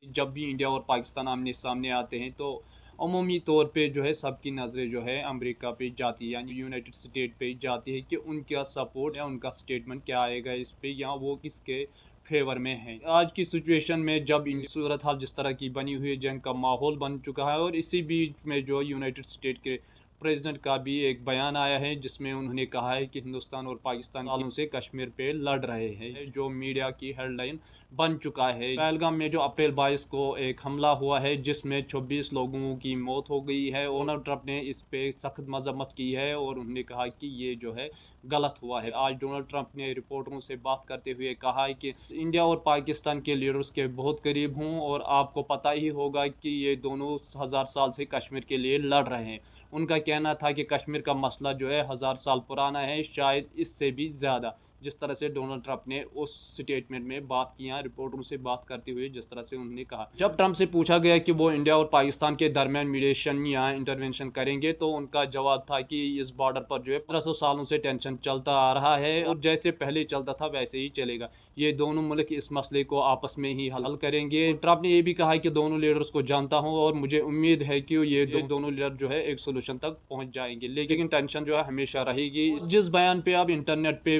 जब भी इंडिया और पाकिस्तान आमने सामने आते हैं तो अमूमी तौर पे जो है सबकी नज़रें जो है अमेरिका पे जाती है, यानी यूनाइटेड स्टेट पे जाती है कि उनका सपोर्ट या उनका स्टेटमेंट क्या आएगा इस पे, या वो किसके फेवर में है। आज की सिचुएशन में जब सूरत हाल जिस तरह की बनी हुई है, जंग का माहौल बन चुका है, और इसी बीच में जो यूनाइटेड स्टेट के प्रेसिडेंट का भी एक बयान आया है जिसमें उन्होंने कहा है कि हिंदुस्तान और पाकिस्तान सालों से कश्मीर पे लड़ रहे हैं, जो मीडिया की हेडलाइन बन चुका है। पहलगाम में जो अप्रैल 22 को एक हमला हुआ है जिसमें 26 लोगों की मौत हो गई है, डोनाल्ड ट्रंप ने इस पे सख्त मजम्मत की है और उन्होंने कहा कि ये जो है गलत हुआ है। आज डोनाल्ड ट्रंप ने रिपोर्टरों से बात करते हुए कहा है कि इंडिया और पाकिस्तान के लीडर्स के बहुत करीब हूँ और आपको पता ही होगा कि ये दोनों 1000 साल से कश्मीर के लिए लड़ रहे हैं। उनका कहना था कि कश्मीर का मसला जो है 1000 साल पुराना है, शायद इससे भी ज़्यादा। जिस तरह से डोनाल्ड ट्रंप ने उस स्टेटमेंट में बात किया, रिपोर्टरों से बात करते हुए जिस तरह से उन्होंने कहा, जब ट्रंप से पूछा गया कि वो इंडिया और पाकिस्तान के दरमियान मीडिएशन या इंटरवेंशन करेंगे, तो उनका जवाब था कि इस बॉर्डर पर जो है 1500 सालों से टेंशन चलता आ रहा है और जैसे पहले चलता था वैसे ही चलेगा। ये दोनों मुल्क इस मसले को आपस में ही हल करेंगे। ट्रंप ने यह भी कहा कि दोनों लीडर्स को जानता हूँ और मुझे उम्मीद है कि ये दोनों लीडर जो है एक सोल्यूशन तक पहुंच जाएंगे, लेकिन टेंशन जो है हमेशा रहेगी। जिस बयान पे अब इंटरनेट पे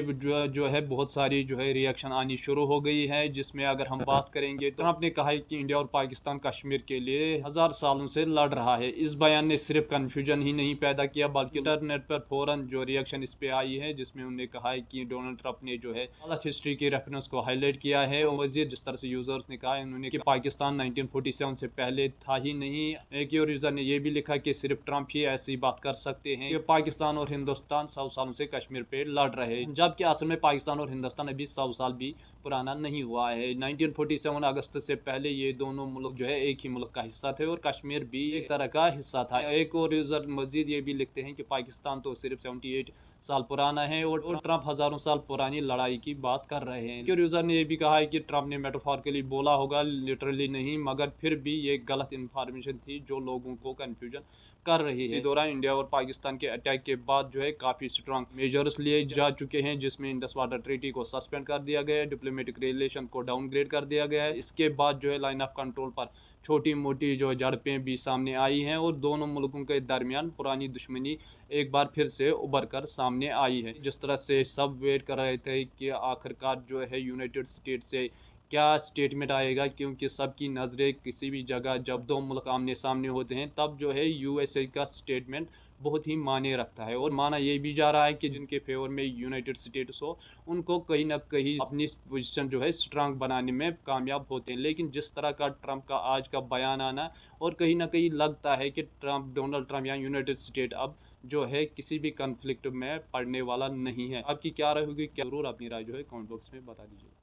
जो है बहुत सारी जो है रिएक्शन आनी शुरू हो गई है, जिसमें अगर हम बात करेंगे तो ट्रंप ने कहा है कि इंडिया और पाकिस्तान कश्मीर के लिए 1000 सालों से लड़ रहा है। इस बयान ने सिर्फ कंफ्यूजन ही नहीं पैदा किया बल्कि इंटरनेट पर फौरन जो रिएक्शन इस पे आई है, जिसमें उन्होंने कहा है कि डोनाल्ड ट्रंप ने जो है गलत हिस्ट्री के रेफरेंस को हाईलाइट किया है। और मजीद जिस तरह से यूजर्स ने कहा है उन्होंने कि पाकिस्तान 1947 से पहले था ही नहीं। एक और यूजर ने यह भी लिखा कि सिर्फ ट्रंप ही ऐसी बात कर सकते हैं कि पाकिस्तान और हिंदुस्तान 100 सालों से कश्मीर पे लड़ रहे हैं, जबकि असल में पाकिस्तान और हिंदुस्तान अभी 100 साल भी पुराना नहीं हुआ है। 1947 अगस्त से पहले ये दोनों मुल्क जो है एक ही मुल्क का हिस्सा थे और कश्मीर भी एक तरह का हिस्सा था। एक और यूजर मजीद ये भी लिखते हैं कि पाकिस्तान तो सिर्फ 78 साल पुराना है और ट्रंप हजारों साल पुरानी लड़ाई की बात कर रहे हैं। और यूजर ने यह भी कहा है कि ट्रंप ने मेटाफोरिकली बोला होगा, लिटरली नहीं, मगर फिर भी ये गलत इंफॉर्मेशन थी जो लोगों को कंफ्यूजन कर रही है। इसी दौरान इंडिया और पाकिस्तान के अटैक के बाद जो है काफ़ी स्ट्रांग मेजर्स लिए जा चुके हैं, जिसमें इंडस वाटर ट्रीटी को सस्पेंड कर दिया गया है, डिप्लोमेटिक रिलेशन को डाउनग्रेड कर दिया गया है। इसके बाद जो है लाइन ऑफ कंट्रोल पर छोटी मोटी जो झड़पें भी सामने आई हैं और दोनों मुल्कों के दरमियान पुरानी दुश्मनी एक बार फिर से उभर कर सामने आई है। जिस तरह से सब वेट कर रहे थे कि आखिरकार जो है यूनाइटेड स्टेट से क्या स्टेटमेंट आएगा, क्योंकि सबकी नज़रें किसी भी जगह जब दो मुल्क आमने सामने होते हैं तब जो है यूएसए का स्टेटमेंट बहुत ही मायने रखता है। और माना यह भी जा रहा है कि जिनके फेवर में यूनाइटेड स्टेट्स हो उनको कहीं ना कहीं अपनी पोजीशन जो है स्ट्रांग बनाने में कामयाब होते हैं। लेकिन जिस तरह का ट्रंप का आज का बयान आना, और कहीं ना कहीं लगता है कि डोनाल्ड ट्रंप या यूनाइटेड स्टेट अब जो है किसी भी कन्फ्लिक्ट में पड़ने वाला नहीं है। आपकी क्या राय होगी? क्या जरूर अपनी राय जो है कमेंट बॉक्स में बता दीजिए।